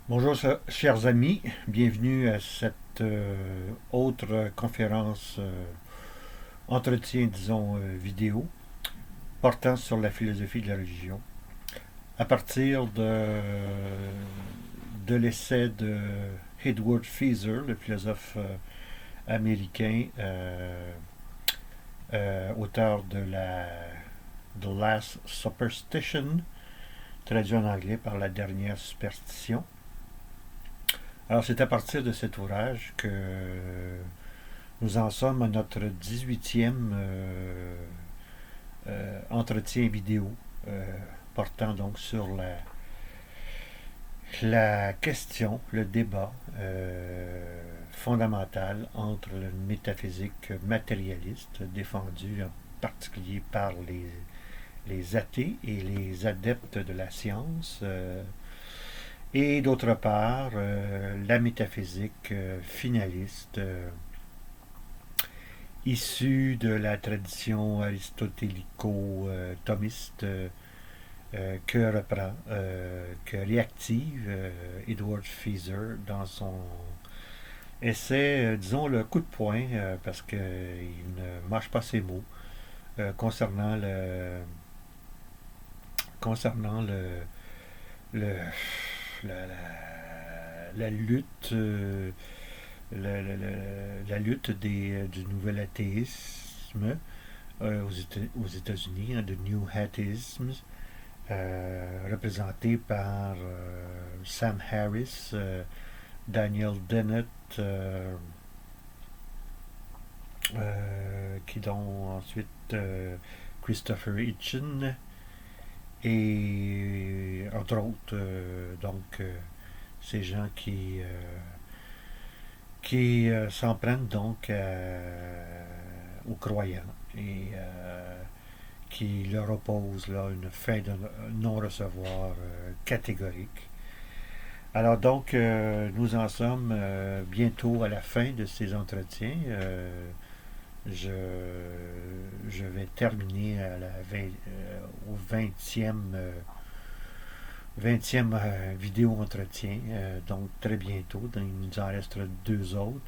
Bonjour chers amis, bienvenue à cette autre conférence, entretien disons vidéo, portant sur la philosophie de la religion, à partir de l'essai de Edward Feser, le philosophe américain, auteur de The Last Superstition, traduit en anglais par La dernière superstition. Alors, c'est à partir de cet ouvrage que nous en sommes à notre 18e entretien vidéo portant donc sur la question, le débat fondamental entre le métaphysique matérialiste, défendu en particulier par les athées et les adeptes de la science, et d'autre part, la métaphysique finaliste issue de la tradition aristotélico-thomiste que reprend, que réactive Edward Feser dans son essai, disons le coup de poing, parce qu'il ne mâche pas ses mots, concernant le la, la lutte, la lutte du nouvel athéisme aux États-Unis, de New Atheism, représenté par Sam Harris, Daniel Dennett, qui dont ensuite Christopher Hitchens, et entre autres, ces gens qui s'en prennent donc aux croyants et qui leur opposent là, une fin de non-recevoir catégorique. Alors donc, nous en sommes bientôt à la fin de ces entretiens. Je, je vais terminer au 20e vidéo entretien, donc très bientôt. Donc il nous en reste deux autres.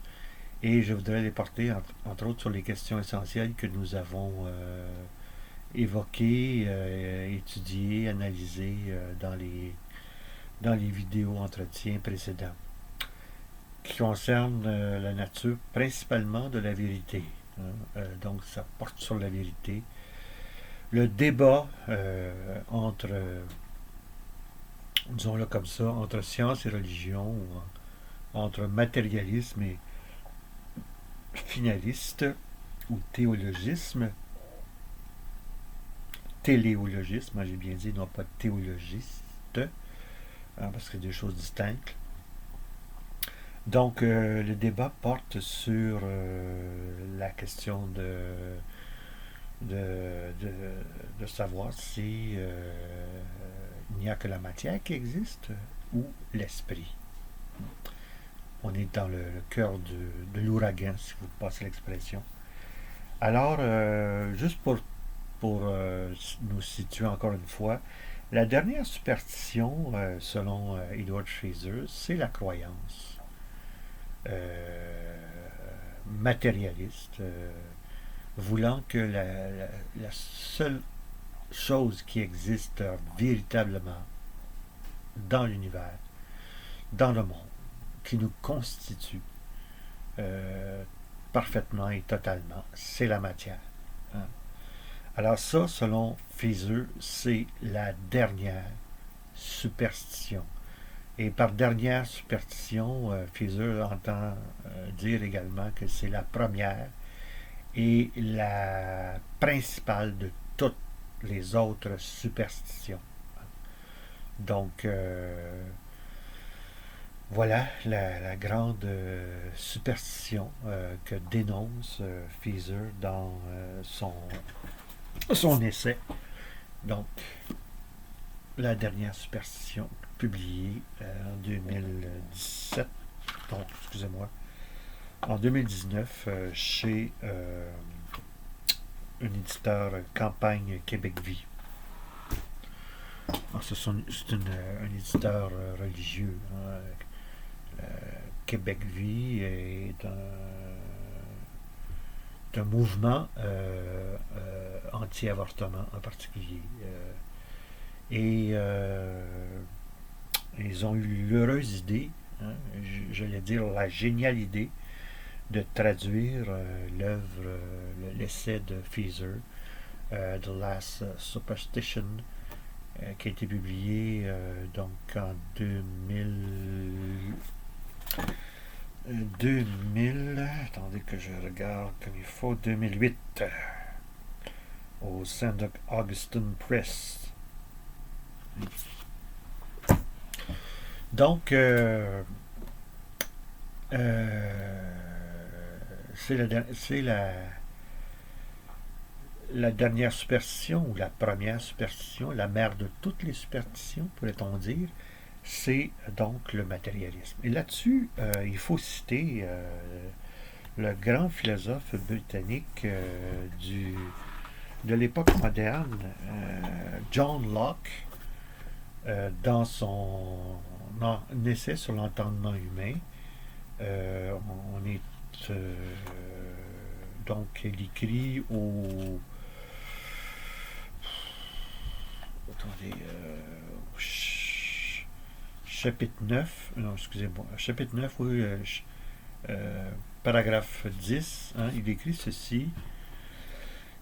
Et je voudrais les porter, entre autres, sur les questions essentielles que nous avons évoquées, étudiées, analysées dans les vidéos entretiens précédents, qui concernent la nature principalement de la vérité. Donc ça porte sur la vérité. Le débat entre, disons-le comme ça, entre science et religion, ou entre matérialisme et finaliste, ou théologisme, téléologisme, j'ai bien dit, non pas théologiste, parce que c'est des choses distinctes. Donc, le débat porte sur la question de savoir si il n'y a que la matière qui existe ou l'esprit. On est dans le cœur de l'ouragan, si vous passez l'expression. Alors, juste pour nous situer encore une fois, la dernière superstition, selon Edward Feser, c'est la croyance matérialiste, voulant que la seule chose qui existe véritablement dans l'univers, dans le monde, qui nous constitue parfaitement et totalement, c'est la matière. Hein. Alors ça, selon Feser, c'est la dernière superstition. Et par dernière superstition, Feser entend dire également que c'est la première et la principale de toutes les autres superstitions. Donc, voilà la grande superstition que dénonce Feser dans son essai. Donc, la dernière superstition publiée en 2017, donc, excusez-moi, en 2019 chez un éditeur Campagne Québec Vie. C'est un éditeur religieux. Hein. Québec Vie est un mouvement anti-avortement en particulier. Et ils ont eu l'heureuse idée, hein, j'allais dire la géniale idée, de traduire l'œuvre, l'essai de Feezer, The Last Superstition, qui a été publié donc en 2000, attendez que je regarde comme il faut, 2008, au St. Augustine Press. Donc, c'est la dernière superstition, ou la première superstition, la mère de toutes les superstitions, pourrait-on dire, c'est donc le matérialisme. Et là-dessus, il faut citer le grand philosophe britannique de l'époque moderne, John Locke, dans son essai sur l'entendement humain. On est donc il écrit au attendez chapitre 9, non excusez-moi, chapitre 9, oui, paragraphe 10, hein, il écrit ceci: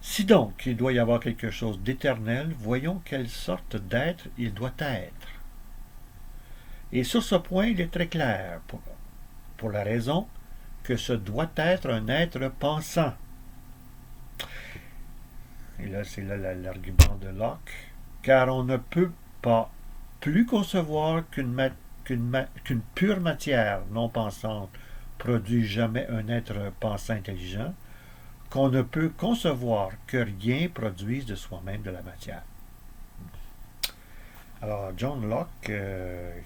si donc il doit y avoir quelque chose d'éternel, voyons quelle sorte d'être il doit être. Et sur ce point, il est très clair, pour la raison que ce doit être un être pensant. Et là, c'est là l'argument de Locke. Car on ne peut pas plus concevoir qu'une pure matière non pensante produit jamais un être pensant intelligent, qu'on ne peut concevoir que rien produise de soi-même de la matière. Alors, John Locke,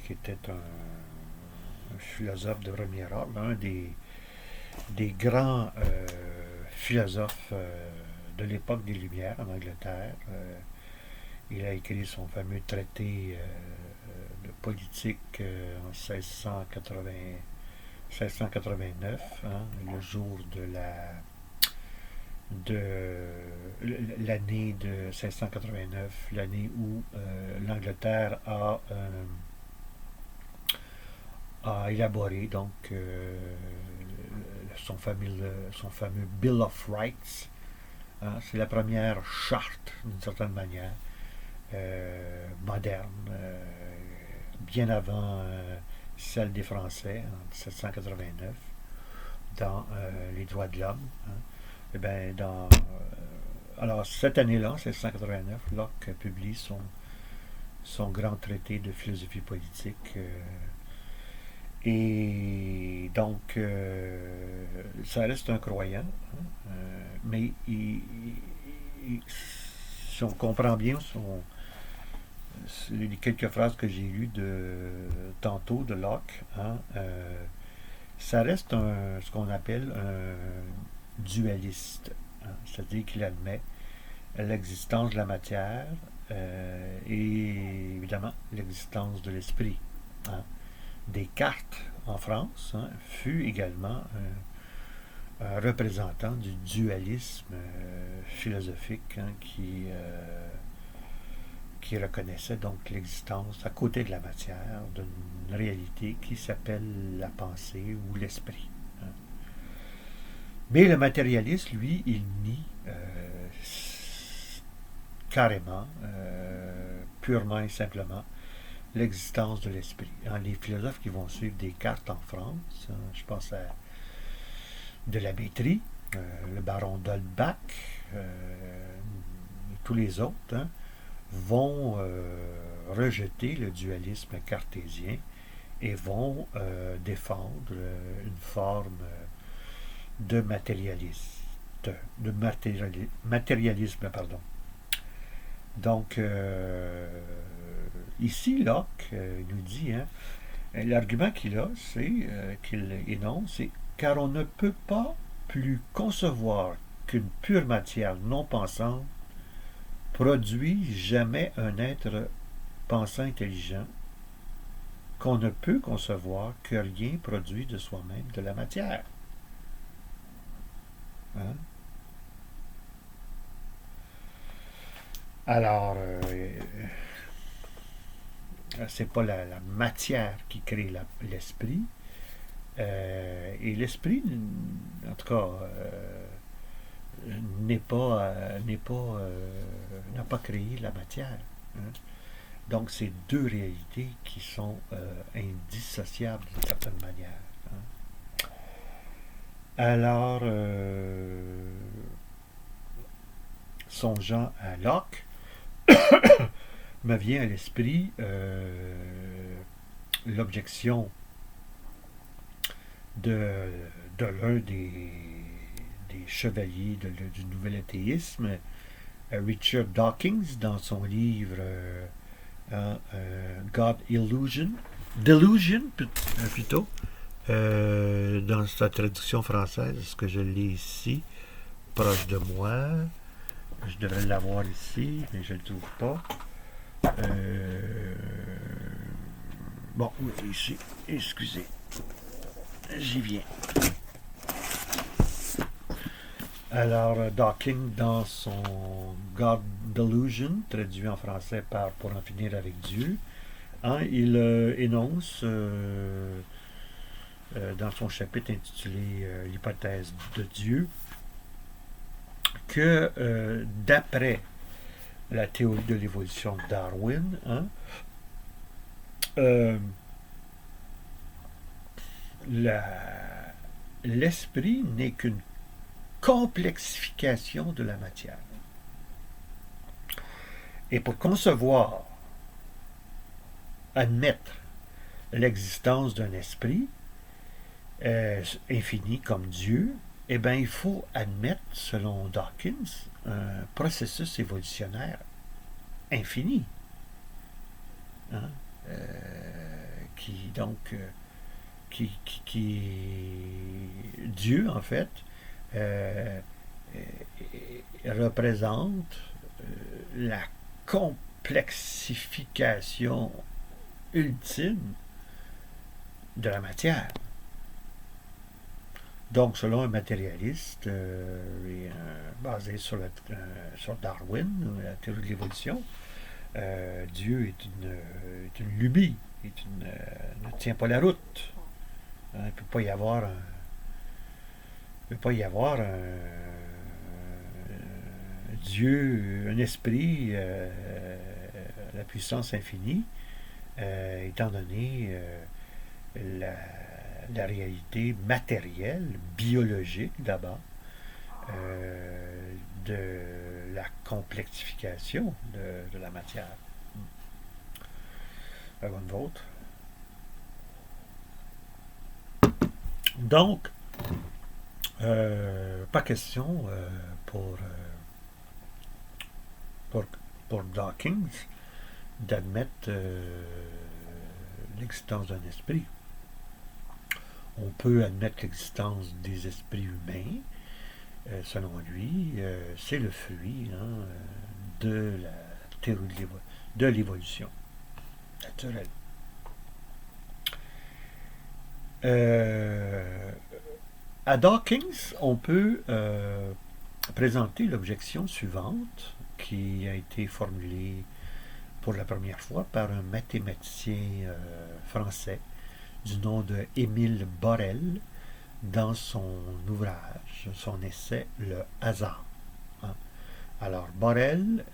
qui était un philosophe de premier ordre, un des grands philosophes de l'époque des Lumières en Angleterre. Il a écrit son fameux traité de politique en 1689, hein, le jour de l'année de 1689, l'année où l'Angleterre a élaboré donc son fameux Bill of Rights. Hein, c'est la première charte, d'une certaine manière, moderne, bien avant celle des Français en 1789, dans les droits de l'homme. Hein. Et bien, alors, cette année-là, en 1789, Locke publie son grand traité de philosophie politique. Et donc, ça reste un croyant, hein, mais si on comprend bien les quelques phrases que j'ai lues tantôt de Locke, hein, ça reste ce qu'on appelle un dualiste, hein, c'est-à-dire qu'il admet l'existence de la matière et évidemment l'existence de l'esprit. Hein. Descartes, en France, hein, fut également un représentant du dualisme philosophique, hein, qui reconnaissait donc l'existence à côté de la matière d'une réalité qui s'appelle la pensée ou l'esprit. Hein. Mais le matérialiste, lui, il nie carrément, purement et simplement, l'existence de l'esprit. Hein, les philosophes qui vont suivre Descartes en France, hein, je pense à de la Métrie, le baron d'Holbach, et tous les autres, hein, vont rejeter le dualisme cartésien et vont défendre une forme de matérialisme, pardon. Donc, ici, Locke nous dit, hein, l'argument qu'il a, qu'il énonce, c'est car on ne peut pas plus concevoir qu'une pure matière non pensante produit jamais un être pensant intelligent, qu'on ne peut concevoir que rien produit de soi-même de la matière. Hein? Alors, c'est pas la matière qui crée l'esprit. Et l'esprit, en tout cas, n'a pas créé la matière. Hein. Donc, c'est deux réalités qui sont indissociables d'une certaine manière. Hein. Alors, songeant à Locke, me vient à l'esprit l'objection de, de l'un des chevaliers du nouvel athéisme, Richard Dawkins, dans son livre God Illusion, Delusion plutôt, dans sa traduction française, est-ce que je l'ai ici, proche de moi? Je devrais l'avoir ici, mais je ne le trouve pas. Bon, oui, ici, excusez. J'y viens. Alors, Dawkins, dans son God Delusion, traduit en français par Pour en finir avec Dieu, hein, il énonce dans son chapitre intitulé L'hypothèse de Dieu que d'après la théorie de l'évolution de Darwin, hein, l'esprit n'est qu'une complexification de la matière. Et pour concevoir, admettre l'existence d'un esprit infini comme Dieu, eh bien, il faut admettre, selon Dawkins, un processus évolutionnaire infini. Hein? Qui Dieu, en fait, représente la complexification ultime de la matière. Donc, selon un matérialiste basé sur Darwin, la théorie de l'évolution, Dieu est une lubie, ne tient pas la route. Hein, il ne peut pas y avoir un Dieu, un esprit, la puissance infinie, étant donné la réalité matérielle, biologique d'abord, de la complexification de la matière. La bonne vôtre. Donc, pas question pour Dawkins d'admettre l'existence d'un esprit. On peut admettre l'existence des esprits humains. Selon lui, c'est le fruit de la théorie de l'évolution naturelle. À Dawkins, on peut présenter l'objection suivante qui a été formulée pour la première fois par un mathématicien français du nom de Émile Borel dans son ouvrage, son essai Le hasard. Hein? Alors, Borel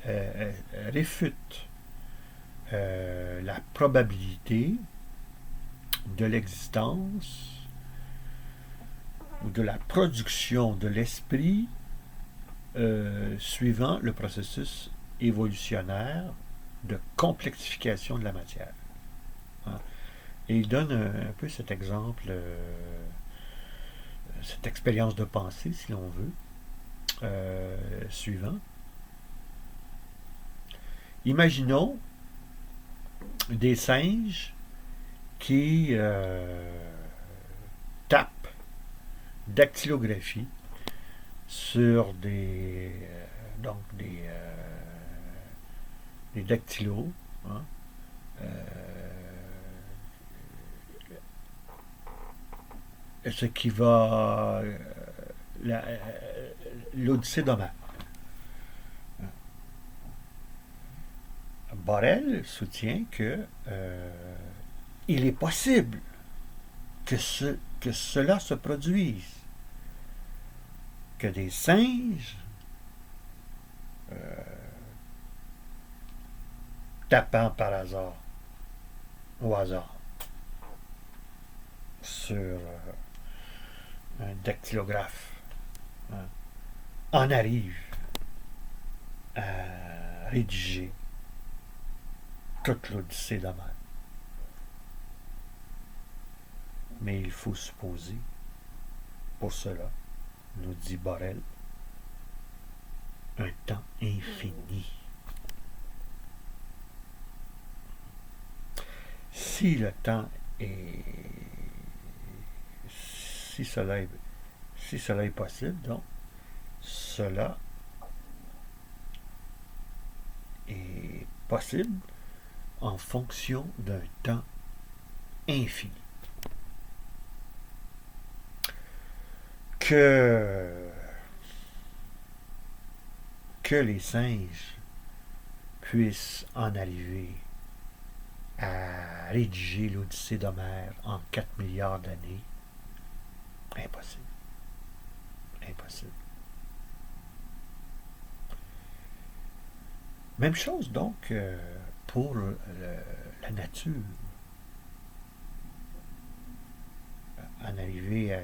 réfute la probabilité de l'existence ou de la production de l'esprit suivant le processus évolutionnaire de complexification de la matière. Hein? Et il donne un peu cet exemple, cette expérience de pensée, si l'on veut, suivant. Imaginons des singes qui tapent dactylographie sur des dactylos, hein, ce qui va l'Odyssée d'Homère. Borel soutient que il est possible que cela se produise, que des singes tapant par hasard, au hasard, sur un dactylographe, en arrive à rédiger toute l'Odyssée d'Homère. Mais il faut supposer, pour cela, nous dit Borel, un temps infini. Si le temps est... Si cela est possible, donc, cela est possible en fonction d'un temps infini. Que les singes puissent en arriver à rédiger l'Odyssée d'Homère en 4 milliards d'années, impossible. Impossible. Même chose donc pour la nature. En arriver à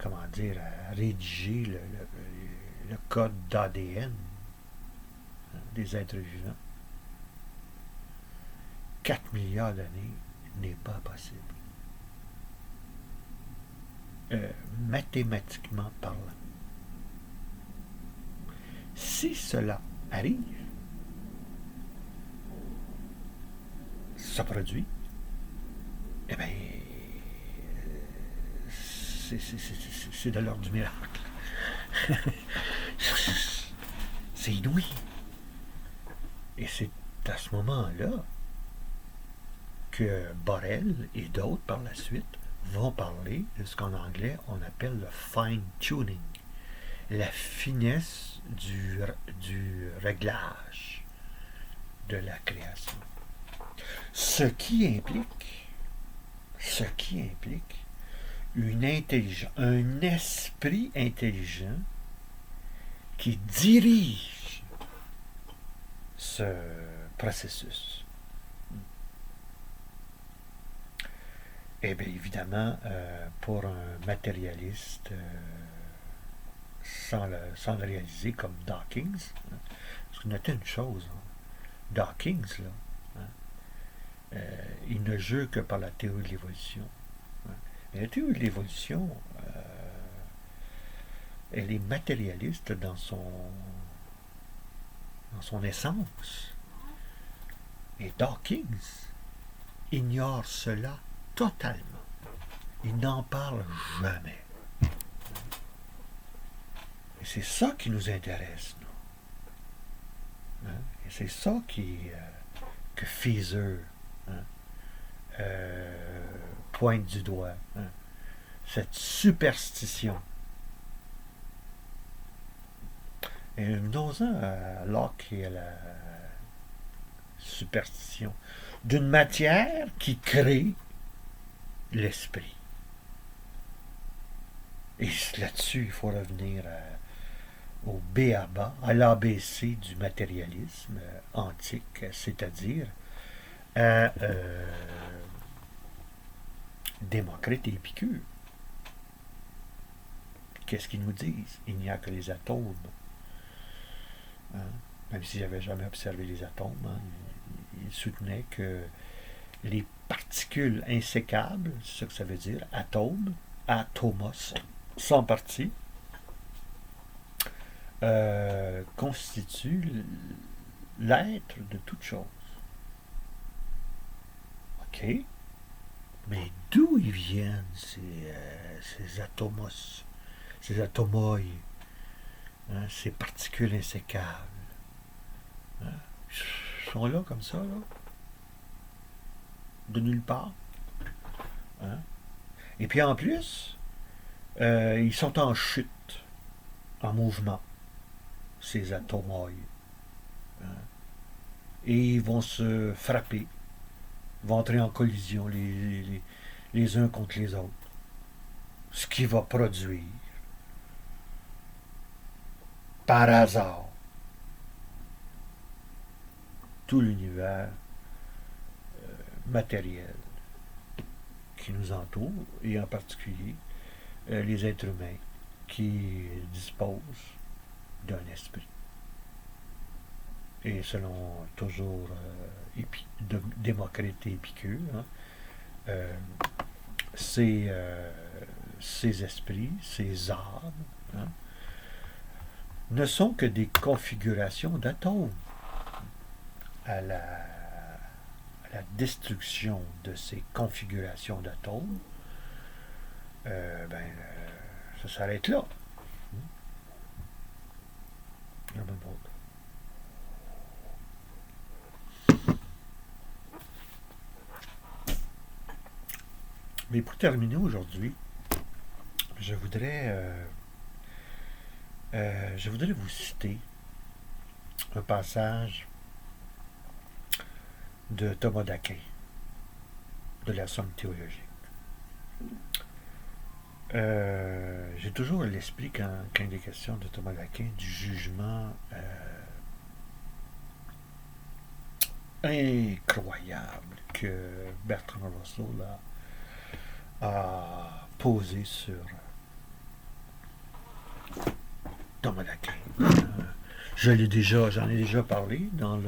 à rédiger le code d'ADN des êtres vivants. 4 milliards d'années n'est pas possible. Mathématiquement parlant. Si cela arrive, ça produit, eh bien, c'est de l'ordre du miracle. C'est inouï. Et c'est à ce moment-là que Borel et d'autres par la suite vont parler de ce qu'en anglais on appelle le fine-tuning, la finesse du réglage de la création. Ce qui implique un esprit intelligent qui dirige ce processus. Et bien évidemment, pour un matérialiste, sans le réaliser comme Dawkins, parce que notez une chose, Dawkins, là, il ne jure que par la théorie de l'évolution. Mais la théorie de l'évolution, elle est matérialiste dans son essence. Et Dawkins ignore cela totalement. Il n'en parle jamais. Et c'est ça qui nous intéresse, nous. Et c'est ça que Feser pointe du doigt. Cette superstition. Et venons-en à Locke et à la superstition d'une matière qui crée l'esprit. Et là-dessus, il faut revenir au B.A.B.A., à l'ABC du matérialisme antique, c'est-à-dire à Démocrite et Épicure. Qu'est-ce qu'ils nous disent? Il n'y a que les atomes. Même si j'avais jamais observé les atomes, ils soutenaient que les particules insécables, c'est ce que ça veut dire, atomes, atomos, sans partie, constituent l'être de toute chose. OK? Mais d'où ils viennent ces atomos, ces atomoi, ces particules insécables? sont là, comme ça, là, de nulle part. Hein? Et puis en plus, ils sont en chute, en mouvement, ces atomoïdes. Hein? Et ils vont se frapper, vont entrer en collision les uns contre les autres. Ce qui va produire, par hasard, tout l'univers matériel qui nous entoure, et en particulier les êtres humains qui disposent d'un esprit. Et selon toujours Démocrite et Épicure, hein, euh, ces esprits, ces âmes, hein, ne sont que des configurations d'atomes. À la destruction de ces configurations d'atomes, ça s'arrête là. Mais pour terminer aujourd'hui, je voudrais vous citer un passage de Thomas d'Aquin, de la Somme théologique. J'ai toujours à l'esprit, quand il est question de Thomas d'Aquin, du jugement incroyable que Bertrand Russell a posé sur Thomas d'Aquin. J'en ai déjà parlé dans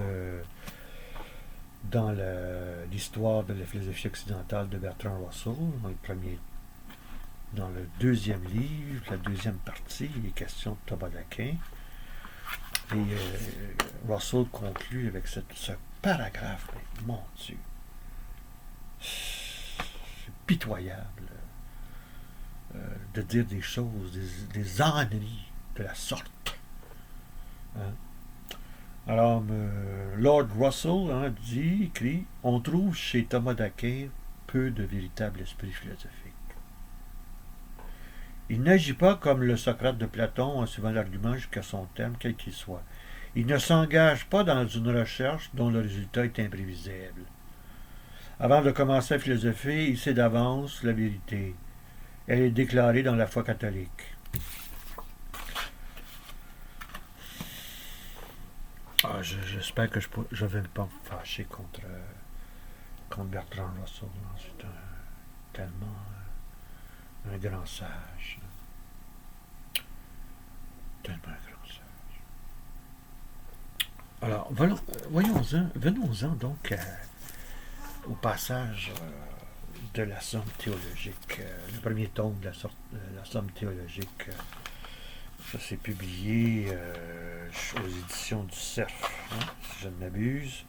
l'histoire de la philosophie occidentale de Bertrand Russell, dans le deuxième livre, la deuxième partie, il est question de Thomas d'Aquin. Et Russell conclut avec ce paragraphe. Mais, mon Dieu, c'est pitoyable de dire des choses, des âneries de la sorte. Hein? Alors, Lord Russell écrit, on trouve chez Thomas d'Aquin peu de véritable esprit philosophique. Il n'agit pas comme le Socrate de Platon en suivant l'argument jusqu'à son terme, quel qu'il soit. Il ne s'engage pas dans une recherche dont le résultat est imprévisible. Avant de commencer à philosopher, il sait d'avance la vérité. Elle est déclarée dans la foi catholique. J'espère que je ne vais pas me fâcher contre Bertrand Russell. C'est tellement un grand sage. Tellement un grand sage. Alors, venons-en donc au passage de la Somme théologique. Le premier tome de la Somme théologique. Ça s'est publié aux éditions du Cerf, si je ne m'abuse,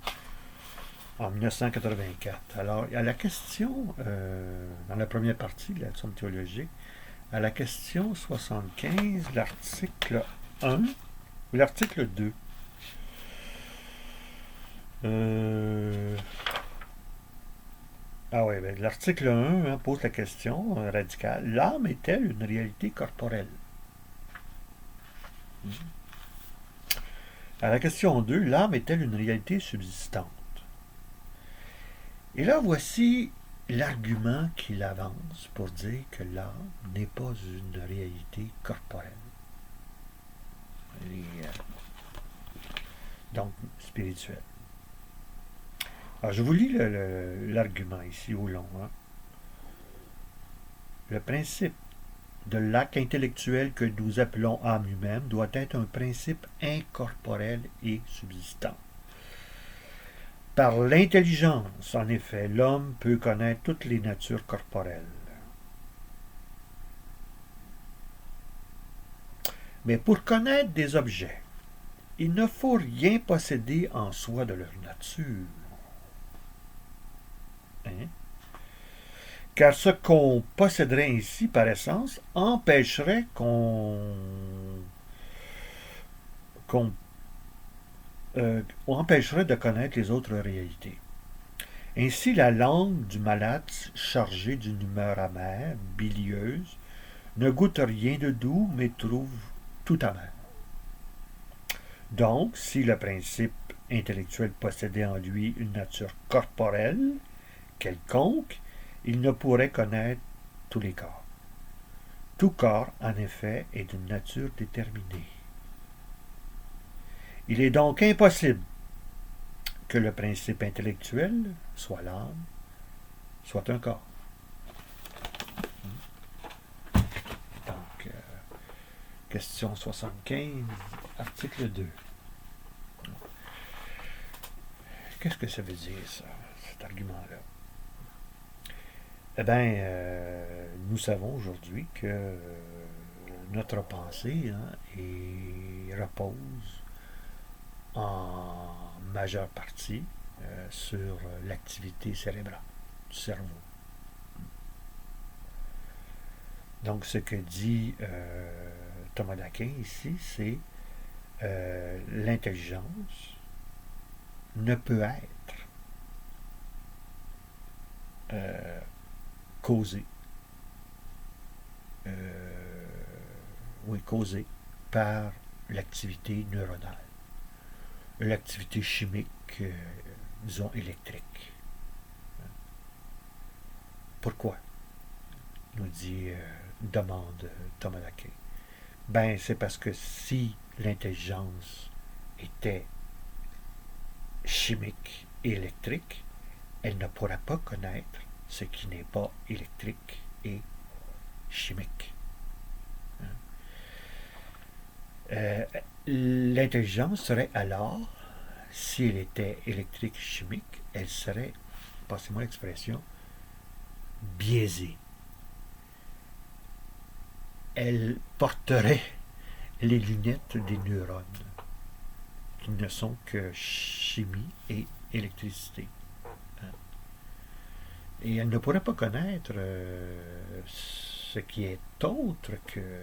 en 1984. Alors, à la question, dans la première partie de la Somme théologique, à la question 75, l'article 1 ou l'article 2. L'article 1 pose la question radicale. L'âme est-elle une réalité corporelle? À la question 2, l'âme est-elle une réalité subsistante? Et là, voici l'argument qu'il avance pour dire que l'âme n'est pas une réalité corporelle. Donc, spirituelle. Alors, je vous lis l'argument ici au long. Le principe de l'acte intellectuel que nous appelons âme humaine doit être un principe incorporel et subsistant. Par l'intelligence, en effet, l'homme peut connaître toutes les natures corporelles. Mais pour connaître des objets, il ne faut rien posséder en soi de leur nature. Car ce qu'on posséderait ainsi par essence empêcherait qu'on empêcherait de connaître les autres réalités. Ainsi, la langue du malade chargée d'une humeur amère, bilieuse, ne goûte rien de doux, mais trouve tout amer. Donc, si le principe intellectuel possédait en lui une nature corporelle, quelconque, il ne pourrait connaître tous les corps. Tout corps, en effet, est d'une nature déterminée. Il est donc impossible que le principe intellectuel, soit l'âme, soit un corps. Donc, question 75, article 2. Qu'est-ce que ça veut dire, ça, cet argument-là? Eh bien, nous savons aujourd'hui que notre pensée repose en majeure partie sur l'activité cérébrale du cerveau. Donc, ce que dit Thomas d'Aquin ici, c'est l'intelligence ne peut être causée. Causée par l'activité neuronale, l'activité chimique, disons électrique. Pourquoi? Nous demande Thomas d'Aquin. Ben, c'est parce que si l'intelligence était chimique et électrique, elle ne pourra pas connaître ce qui n'est pas électrique et chimique. L'intelligence serait alors, si elle était électrique chimique, elle serait, passez-moi l'expression, biaisée. Elle porterait les lunettes des neurones, qui ne sont que chimie et électricité. Et elle ne pourrait pas connaître ce qui est autre que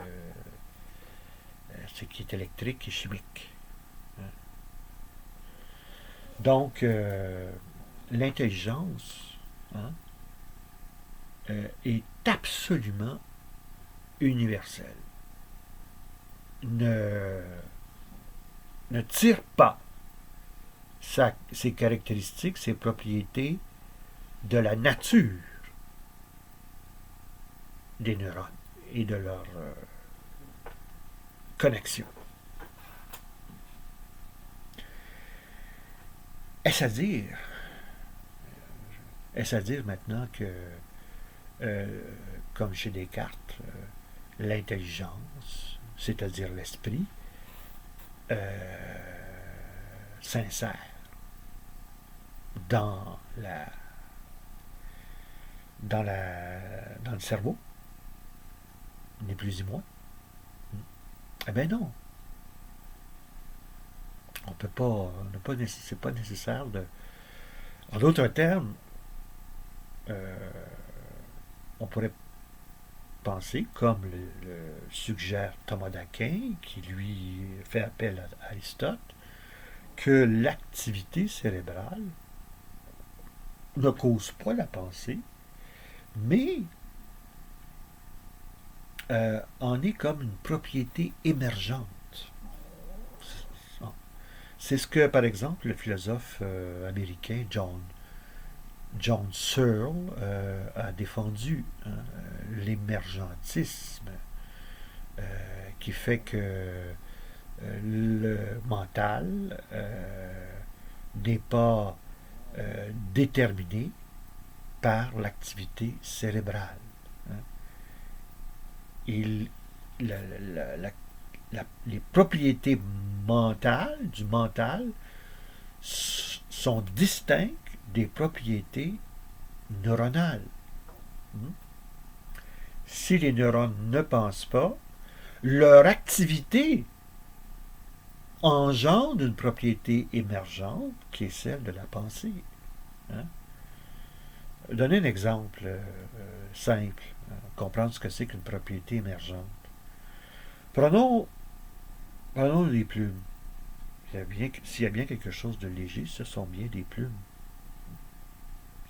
ce qui est électrique et chimique. Donc, l'intelligence est absolument universelle. Ne tire pas ses caractéristiques, ses propriétés de la nature des neurones et de leur connexion. Est-ce à dire maintenant que, comme chez Descartes, l'intelligence, c'est-à-dire l'esprit, s'insère dans le cerveau, ni plus ni moins? Eh bien non. On peut pas, c'est pas nécessaire de. En d'autres termes, on pourrait penser, comme le suggère Thomas d'Aquin, qui lui fait appel à Aristote, que l'activité cérébrale ne cause pas la pensée, mais en est comme une propriété émergente. C'est ce que, par exemple, le philosophe américain John Searle a défendu, l'émergentisme, qui fait que le mental n'est pas déterminé par l'activité cérébrale. Les propriétés mentales du mental sont distinctes des propriétés neuronales. Si les neurones ne pensent pas, leur activité engendre une propriété émergente qui est celle de la pensée. Donner un exemple simple, comprendre ce que c'est qu'une propriété émergente. Prenons les plumes. S'il y a bien quelque chose de léger, ce sont bien des plumes.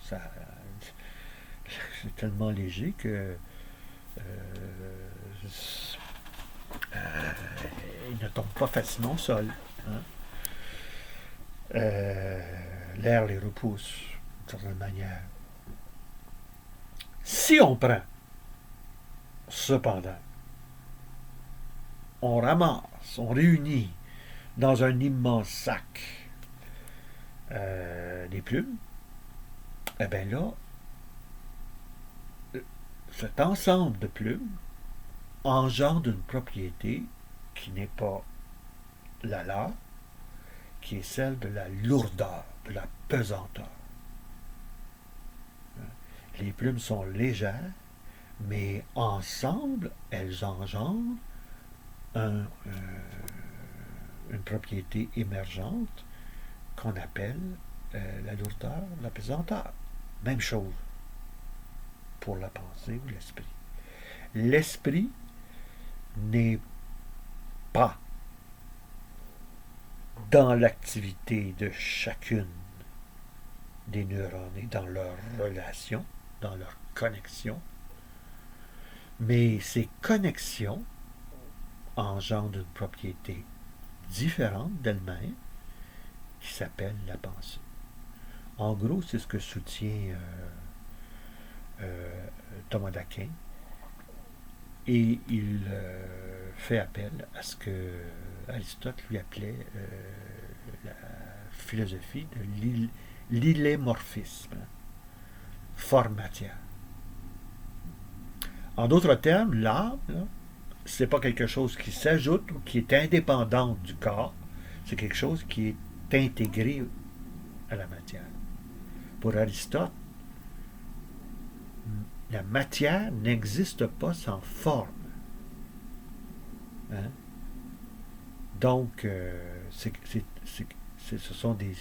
Ça, c'est tellement léger que il ne tombe pas facilement au sol. Hein. L'air les repousse d'une certaine manière. Si on prend, cependant, on ramasse, on réunit dans un immense sac des plumes, eh bien là, cet ensemble de plumes engendre une propriété qui n'est pas la leur, qui est celle de la lourdeur, de la pesanteur. Les plumes sont légères, mais ensemble, elles engendrent une propriété émergente qu'on appelle la lourdeur, la pesanteur. Même chose pour la pensée ou l'esprit. L'esprit n'est pas dans l'activité de chacune des neurones et dans leur relation, dans leur connexion, mais ces connexions engendrent une propriété différente d'elle-même qui s'appelle la pensée. En gros, c'est ce que soutient Thomas d'Aquin, et il fait appel à ce que Aristote lui appelait la philosophie de l'illémorphisme, forme-matière. En d'autres termes, l'âme, c'est pas quelque chose qui s'ajoute ou qui est indépendant du corps, c'est quelque chose qui est intégré à la matière. Pour Aristote, la matière n'existe pas sans forme. Hein? Donc, ce sont des...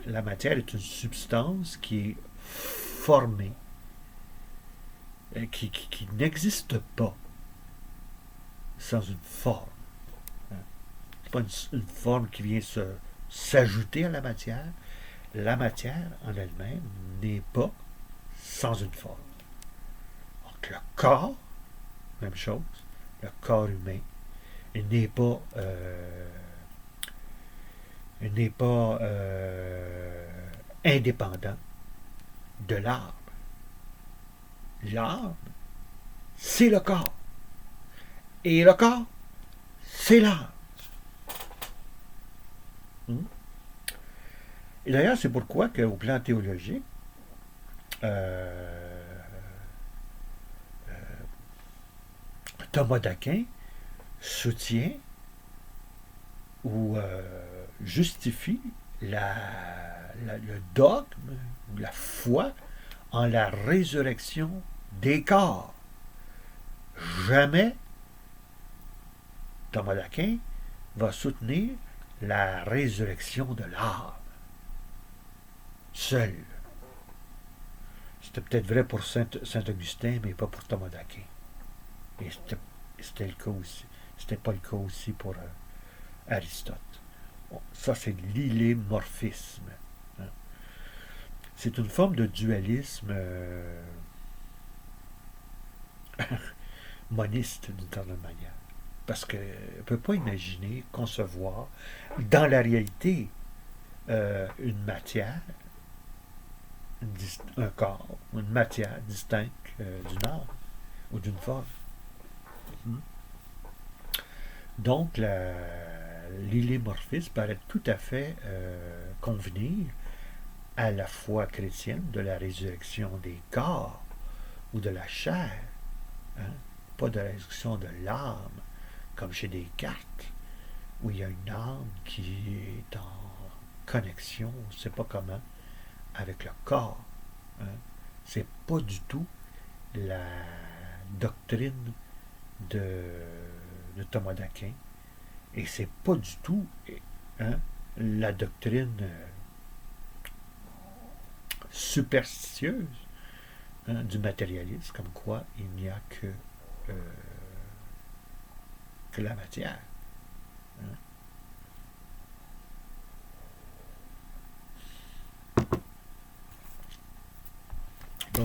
la matière est une substance qui est formée, qui n'existe pas sans une forme. Hein? Ce n'est pas une forme qui vient s'ajouter à la matière. La matière en elle-même n'est pas sans une forme. Donc le corps, même chose, le corps humain, il n'est pas indépendant de l'âme. L'âme, c'est le corps. Et le corps, c'est l'âme. Et d'ailleurs, c'est pourquoi qu'au plan théologique, Thomas d'Aquin soutient ou justifie le dogme, la foi en la résurrection des corps. Jamais Thomas d'Aquin va soutenir la résurrection de l'âme. Seul. C'était peut-être vrai pour Saint-Augustin, mais pas pour Thomas d'Aquin. Et c'était le cas aussi. C'était pas le cas aussi pour Aristote. Ça, c'est l'illémorphisme. Hein. C'est une forme de dualisme moniste, d'une certaine manière. Parce qu'on ne peut pas imaginer, concevoir, dans la réalité, une matière, un corps, une matière distincte d'une âme ou d'une forme. Donc, l'illémorphisme paraît tout à fait convenir à la foi chrétienne de la résurrection des corps ou de la chair, hein? Pas de la résurrection de l'âme, comme chez Descartes, où il y a une âme qui est en connexion, on ne sait pas comment, avec le corps. Hein? C'est pas du tout la doctrine de Thomas d'Aquin, et c'est pas du tout la doctrine superstitieuse du matérialisme, comme quoi il n'y a que la matière. Hein?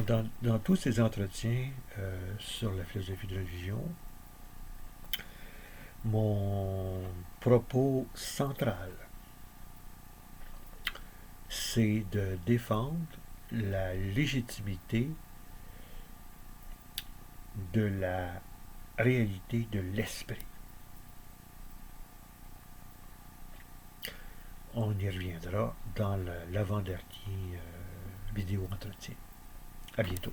Donc, dans tous ces entretiens sur la philosophie de religion, mon propos central, c'est de défendre la légitimité de la réalité de l'esprit. On y reviendra dans l'avant-dernier vidéo entretien. À bientôt.